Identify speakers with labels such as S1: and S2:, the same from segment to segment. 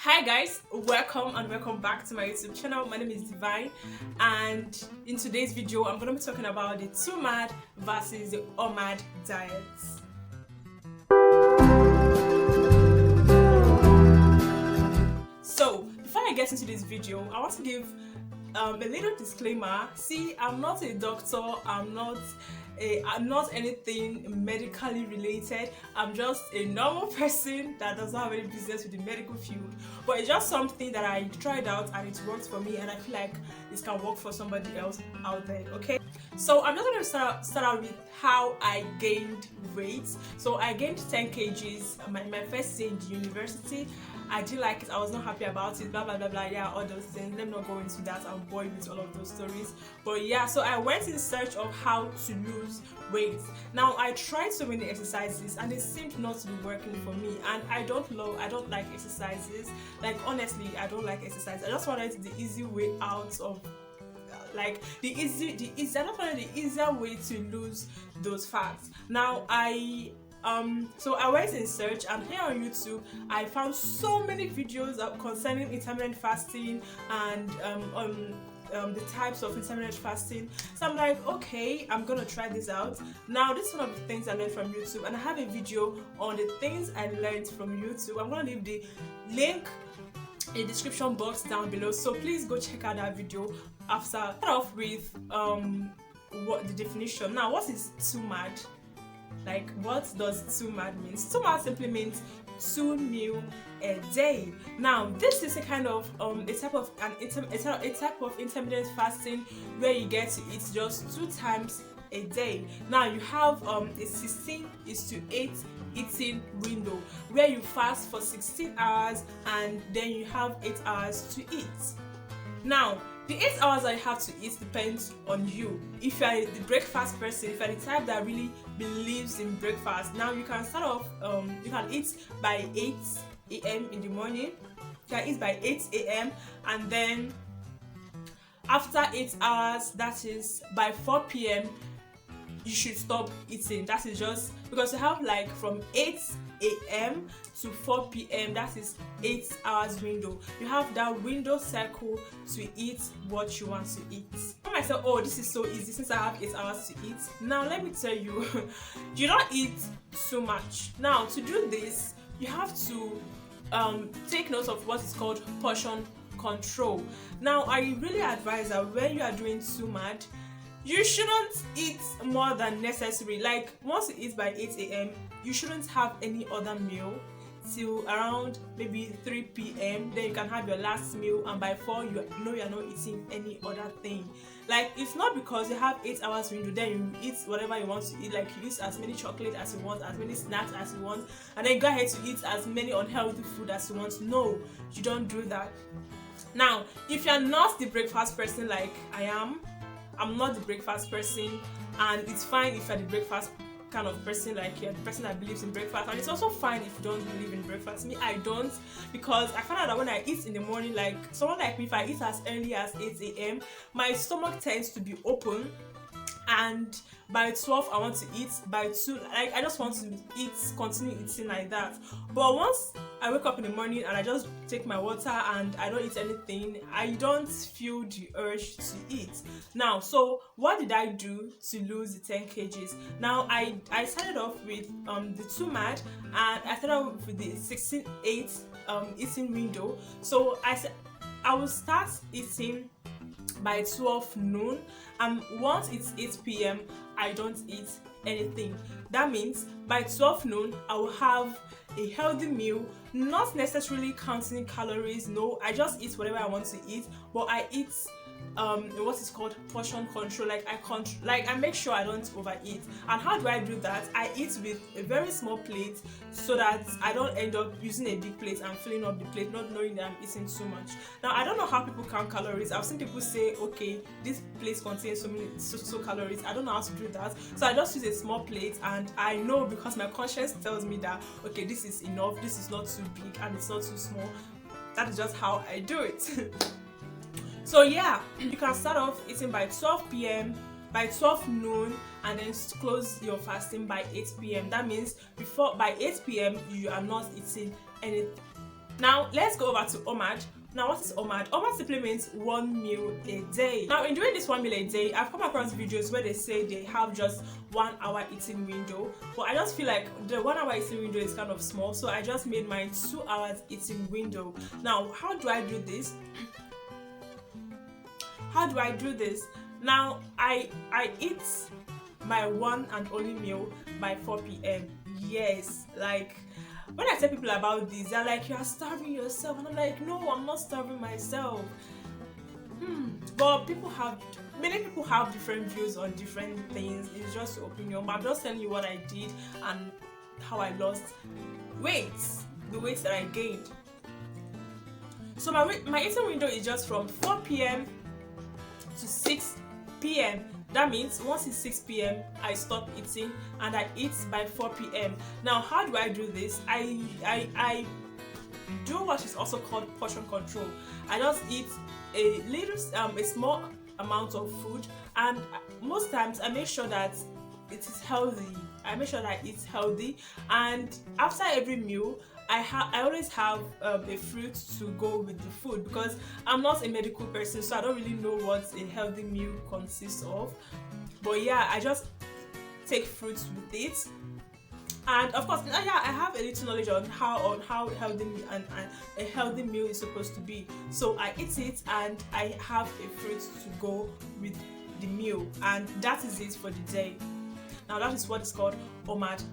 S1: Hi guys, welcome back to my YouTube channel. My name is Divine, and in today's video I'm going to be talking about the SUMAD versus the OMAD diets. So before I get into this video, I want to give a little disclaimer. See, I'm not a doctor, I'm not anything medically related. I'm just a normal person that doesn't have any business with the medical field, but it's just something that I tried out and it worked for me, and I feel like this can work for somebody else out there. Okay, so I'm just going to start out with how I gained weight. So I gained 10 kgs my first day in the university. I didn't like it, I was not happy about it, blah blah blah blah, yeah, all those things. Let me not go into that, I'll bore you with all of those stories. But yeah, so I went in search of how to lose weight. Now I tried so many exercises and it seemed not to be working for me, and I don't like exercises. Like honestly, I don't like exercise. I just wanted the easy way out of like the easier way to lose those fats. Now so I went in search, and here on YouTube I found so many videos concerning intermittent fasting and the types of intermittent fasting. So I'm like, okay, I'm gonna try this out. Now this is one of the things I learned from YouTube, and I have a video on the things I learned from YouTube. I'm gonna leave the link in the description box down below, so please go check out that video. After start off with what the definition. Now, what is SUMAD? Like, what does SUMAD mean? SUMAD simply means 2 meals a day. Now, this is a kind of a type of intermittent fasting where you get to eat just 2 times a day. Now you have a 16:8 eating window where you fast for 16 hours and then you have 8 hours to eat. Now the 8 hours that you have to eat depends on you. If you are the breakfast person, if you are the type that really believes in breakfast, now you can start off, you can eat by 8 a.m. in the morning. You can eat by 8 a.m. and then after 8 hours, that is by 4 p.m. you should stop eating. That is just because you have like from 8 a.m. to 4 p.m. that is 8 hours window. You have that window circle to eat what you want to eat. I might say, oh, this is so easy since I have 8 hours to eat. Now let me tell you, you don't eat so much. Now to do this, you have to take note of what is called portion control. Now I really advise that when you are doing SUMAD, you shouldn't eat more than necessary. Like once you eat by 8 a.m. you shouldn't have any other meal till around maybe 3 p.m. Then you can have your last meal, and by 4 you know you're not eating any other thing. Like it's not because you have 8 hours window then you eat whatever you want to eat. Like you eat as many chocolate as you want, as many snacks as you want, and then go ahead to eat as many unhealthy food as you want. No, you don't do that. Now if you're not the breakfast person like I'm not the breakfast person, and it's fine if you're the breakfast kind of person, like you're the person that believes in breakfast, and it's also fine if you don't believe in breakfast. Me, I don't, because I found out that when I eat in the morning, like someone like me, if I eat as early as 8 a.m. my stomach tends to be open, and by 12 I want to eat, by 2 like I just want to continue eating like that. But once I wake up in the morning and I just take my water and I don't eat anything, I don't feel the urge to eat. Now, so what did I do to lose the 10 kgs? Now I started off with the SUMAD, and I started off with the 16:8 eating window. So I will start eating by 12 noon, and once it's 8 p.m. I don't eat anything. That means by 12 noon I will have a healthy meal, not necessarily counting calories. No, I just eat whatever I want to eat, but I eat what is called portion control. Like I make sure I don't overeat. And how do I do that? I eat with a very small plate so that I don't end up using a big plate and filling up the plate, not knowing that I'm eating too much. Now I don't know how people count calories. I've seen people say, okay, this plate contains so calories. I don't know how to do that, so I just use a small plate, and I know because my conscience tells me that okay, this is enough, this is not too big and it's not too small. That is just how I do it. So yeah, you can start off eating by 12 p.m. by 12 noon, and then close your fasting by 8 p.m. That means by 8 p.m. you are not eating anything. Now let's go over to OMAD. Now what is OMAD? OMAD simply means 1 meal a day. Now in doing this 1 meal a day, I've come across videos where they say they have just 1 hour eating window, but I just feel like the 1 hour eating window is kind of small, so I just made my 2 hours eating window. Now how do I do this? Now I eat my one and only meal by 4 p.m. Yes, like when I tell people about this, they're like, you are starving yourself, and I'm like, no, I'm not starving myself. But many people have different views on different things. It's just your opinion, but I'm just telling you what I did and how I lost weight, the weight that I gained. So my eating window is just from 4 p.m. to 6 p.m. That means once it's 6 p.m. I stop eating and I eat by 4 p.m. Now how do I do this? I do what is also called portion control. I just eat a small amount of food, and most times I make sure that it is healthy. I make sure that it's healthy, and after every meal I always have a fruit to go with the food, because I'm not a medical person, so I don't really know what a healthy meal consists of. But yeah, I just take fruits with it. And of course, yeah, I have a little knowledge on how healthy and a healthy meal is supposed to be. So I eat it and I have a fruit to go with the meal, and that is it for the day. Now that is what is called OMAD.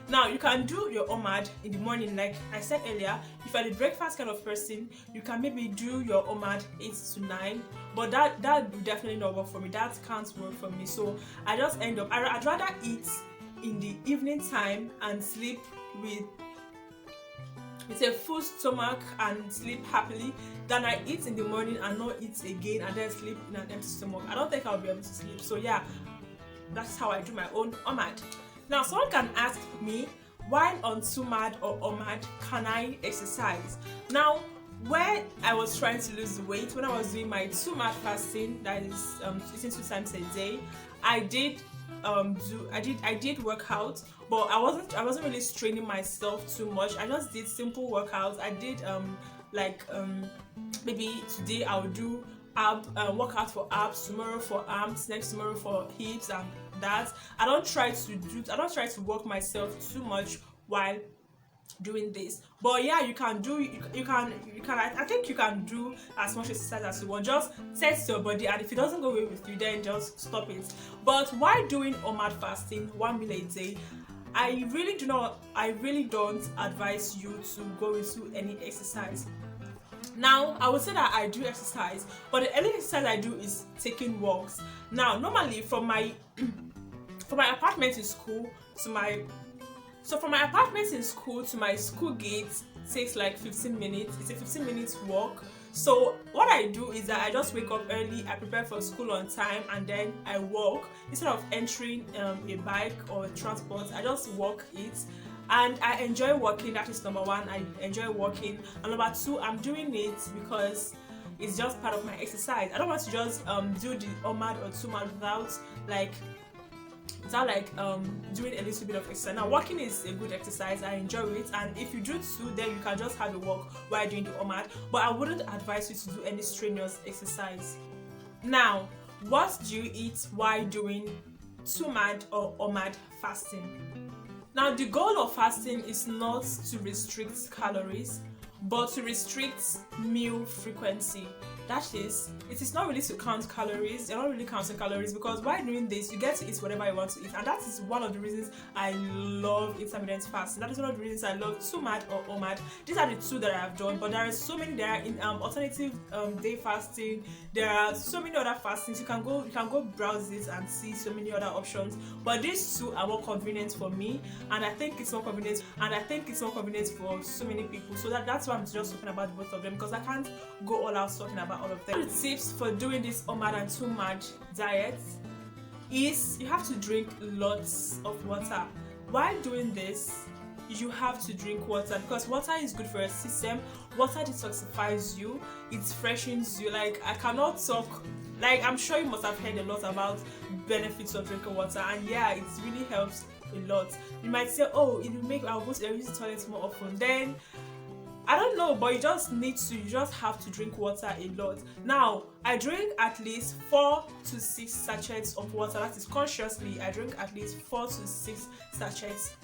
S1: Now you can do your OMAD in the morning, like I said earlier. If you're the breakfast kind of person, you can maybe do your OMAD 8 to 9, but that would definitely not work for me. That can't work for me. So I just end up, I'd rather eat in the evening time and sleep with a full stomach and sleep happily, than I eat in the morning and not eat again and then sleep in an empty stomach. I don't think I'll be able to sleep. So yeah, that's how I do my own OMAD. Now someone can ask me, while on SUMAD or OMAD, can I exercise? Now when I was trying to lose weight, when I was doing my SUMAD fasting, that is eating 2 times a day, I did work out, but I wasn't really straining myself too much. I just did simple workouts. I did maybe today I'll do workout for abs, tomorrow for arms, next tomorrow for hips and that. I don't try to work myself too much while doing this. But yeah, you can I think you can do as much exercise as you want. Just test your body, and if it doesn't go away with you, then just stop it. But while doing OMAD fasting, 1 meal a day, I really don't advise you to go into any exercise. Now I would say that I do exercise, but the only exercise I do is taking walks. Now normally from my apartment in school to my school gate takes like 15 minutes. It's a 15-minute walk. So what I do is that I just wake up early, I prepare for school on time, and then I walk. Instead of entering a bike or a transport, I just walk it. And I enjoy walking. That is number 1. I enjoy walking. And number 2, I'm doing it because it's just part of my exercise. I don't want to just do the OMAD or SUMAD without doing a little bit of exercise. Now walking is a good exercise. I enjoy it, and if you do too, then you can just have a walk while doing the OMAD. But I wouldn't advise you to do any strenuous exercise. Now, what do you eat while doing SUMAD or OMAD fasting? Now the goal of fasting is not to restrict calories, but to restrict meal frequency. That is, it is not really to count calories. You're not really counting calories, because while doing this, you get to eat whatever you want to eat, and that is one of the reasons I love intermittent fasting. That is one of the reasons I love SUMAD or OMAD. These are the 2 that I have done, but there are so many. There are in alternative day fasting. There are so many other fastings. You can go browse this and see so many other options. But these 2 are more convenient for me, and I think it's more convenient. For so many people. So that's why I'm just talking about both of them, because I can't go all out talking about all of them. The tips for doing this OMAD and SUMAD diet is you have to drink lots of water. While doing this, you have to drink water, because water is good for your system. Water detoxifies you, it freshens you. Like, I cannot talk, like, I'm sure you must have heard a lot about benefits of drinking water, and yeah, it really helps a lot. You might say, oh, it will make I'll use the toilet more often. Then no, but you just have to drink water a lot. Now I drink at least 4 to 6 sachets of water. That is consciously, I drink at least 4 to 6 sachets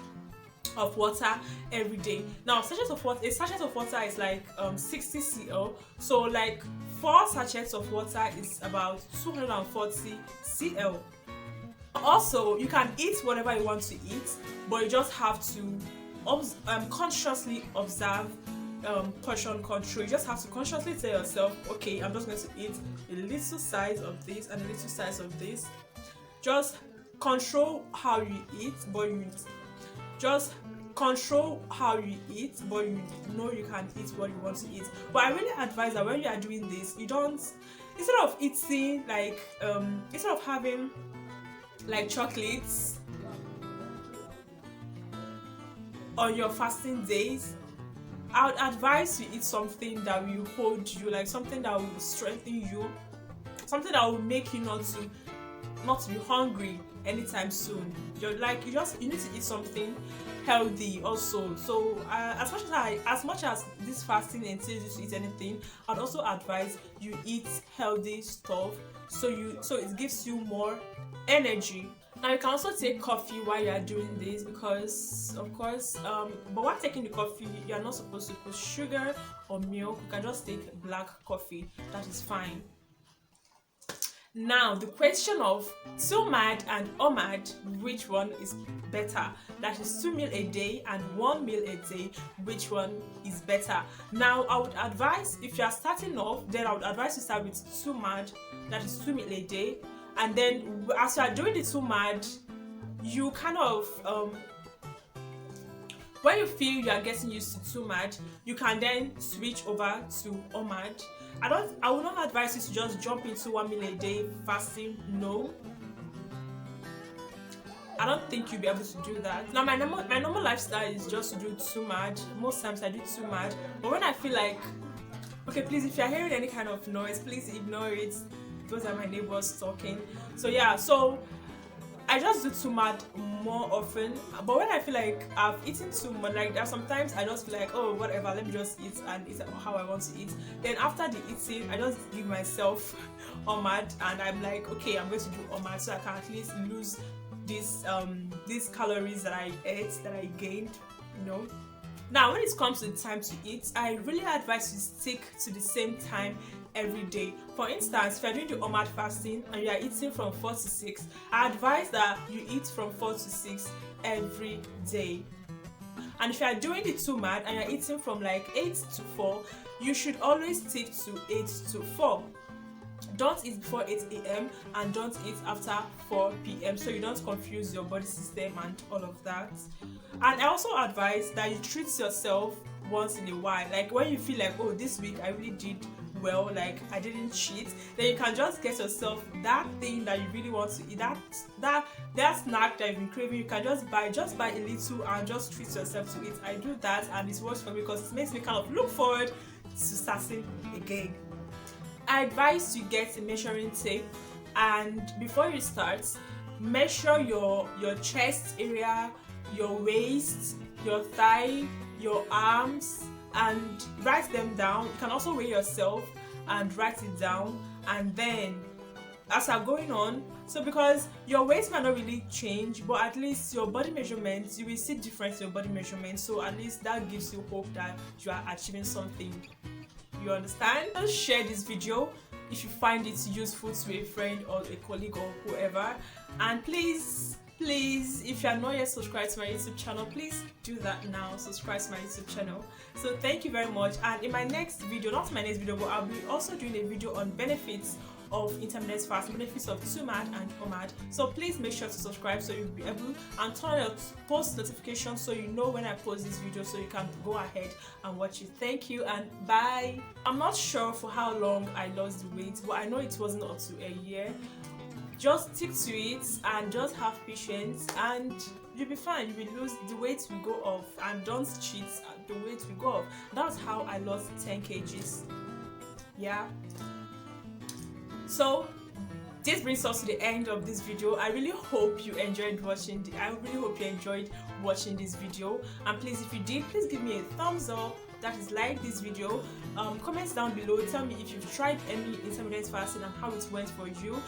S1: of water every day. Now a sachet of water is like 60 cl, so like 4 sachets of water is about 240 cl. Also, you can eat whatever you want to eat, but you just have to consciously observe portion control. You just have to consciously tell yourself, okay, I'm just going to eat a little size of this and a little size of this. Just control how you eat, but you just control how you eat, but you know you can eat what you want to eat. But I really advise that when you are doing this, you don't, instead of eating like instead of having like chocolates on your fasting days, I would advise you eat something that will hold you, like something that will strengthen you, something that will make you not to be hungry anytime soon. You need to eat something healthy also. So as much as this fasting entails you to eat anything, I'd also advise you eat healthy stuff so it gives you more energy. Now you can also take coffee while you are doing this, because of course but while taking the coffee, you are not supposed to put sugar or milk. You can just take black coffee, that is fine. Now the question of SUMAD and OMAD, which one is better? That is 2 meals a day and 1 meal a day, which one is better? Now I would advise, if you are starting off, then I would advise you start with SUMAD, that is 2 meals a day. And then as you are doing the SUMAD, you kind of when you feel you are getting used to SUMAD, you can then switch over to OMAD. I would not advise you to just jump into 1 meal a day fasting. No, I don't think you'll be able to do that. Now my normal lifestyle is just to do SUMAD. Most times I do SUMAD, but when I feel like, okay, please, if you're hearing any kind of noise, please ignore it. Those are my neighbors talking. So yeah, so I just do SUMAD more often. But when I feel like I've eaten too much, like there are sometimes I just feel like, oh, whatever, let me just eat and eat how I want to eat. Then after the eating, I just give myself OMAD, and I'm like, okay, I'm going to do OMAD so I can at least lose these calories that I ate, that I gained, you know. Now when it comes to the time to eat, I really advise you stick to the same time every day. For instance, if you're doing the OMAD fasting and you are eating from 4 to 6, I advise that you eat from 4 to 6 every day. And if you are doing the SUMAD and you're eating from like 8 to 4, you should always stick to 8 to 4. Don't eat before 8 a.m. and don't eat after 4 p.m. so you don't confuse your body system and all of that. And I also advise that you treat yourself once in a while. Like when you feel like, oh, this week I really did well, like I didn't cheat, then you can just get yourself that thing that you really want to eat, that snack that you've been craving. You can just buy a little and just treat yourself to it. I do that and it works for me because it makes me kind of look forward to starting again. I advise you get a measuring tape, and before you start, measure your chest area, your waist, your thigh, your arms, and write them down. You can also weigh yourself and write it down. And then as you're going on, so because your weight might not really change, but at least your body measurements, you will see difference in your body measurements, so at least that gives you hope that you are achieving something. You understand? Just share this video if you find it useful to a friend or a colleague or whoever. And please, if you are not yet subscribed to my YouTube channel, please do that now. Subscribe to my YouTube channel. So thank you very much. And in my next video, not my next video, but I'll be also doing a video on benefits of intermittent fasting, benefits of SUMAD and OMAD. So please make sure to subscribe so you'll be able, and turn on your post notifications so you know when I post this video, so you can go ahead and watch it. Thank you and bye. I'm not sure for how long I lost the weight, but I know it wasn't up to a year. Just stick to it and just have patience and you'll be fine. You will lose, the weight will go off, and don't cheat, the weight will go off. That's how I lost 10 kgs. Yeah. So this brings us to the end of this video. I really hope you enjoyed watching this video, and please, if you did, please give me a thumbs up that is like this video. Comments down below, tell me if you've tried any intermittent fasting and how it went for you.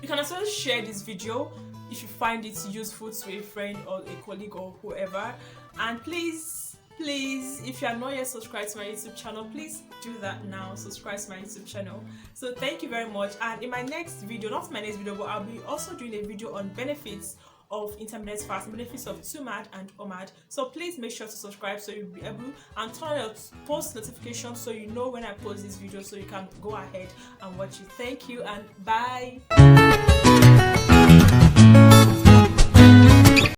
S1: You can also share this video if you find it useful to a friend or a colleague or whoever. And please, if you are not yet subscribed to my YouTube channel, please do that now. Subscribe to my YouTube channel. So thank you very much. And in my next video, not my next video, but I'll be also doing a video on benefits of intermittent fasting, benefits of SUMAD and OMAD. So please make sure to subscribe so you'll be able, and turn on your post notifications so you know when I post this video, so you can go ahead and watch it. Thank you and bye.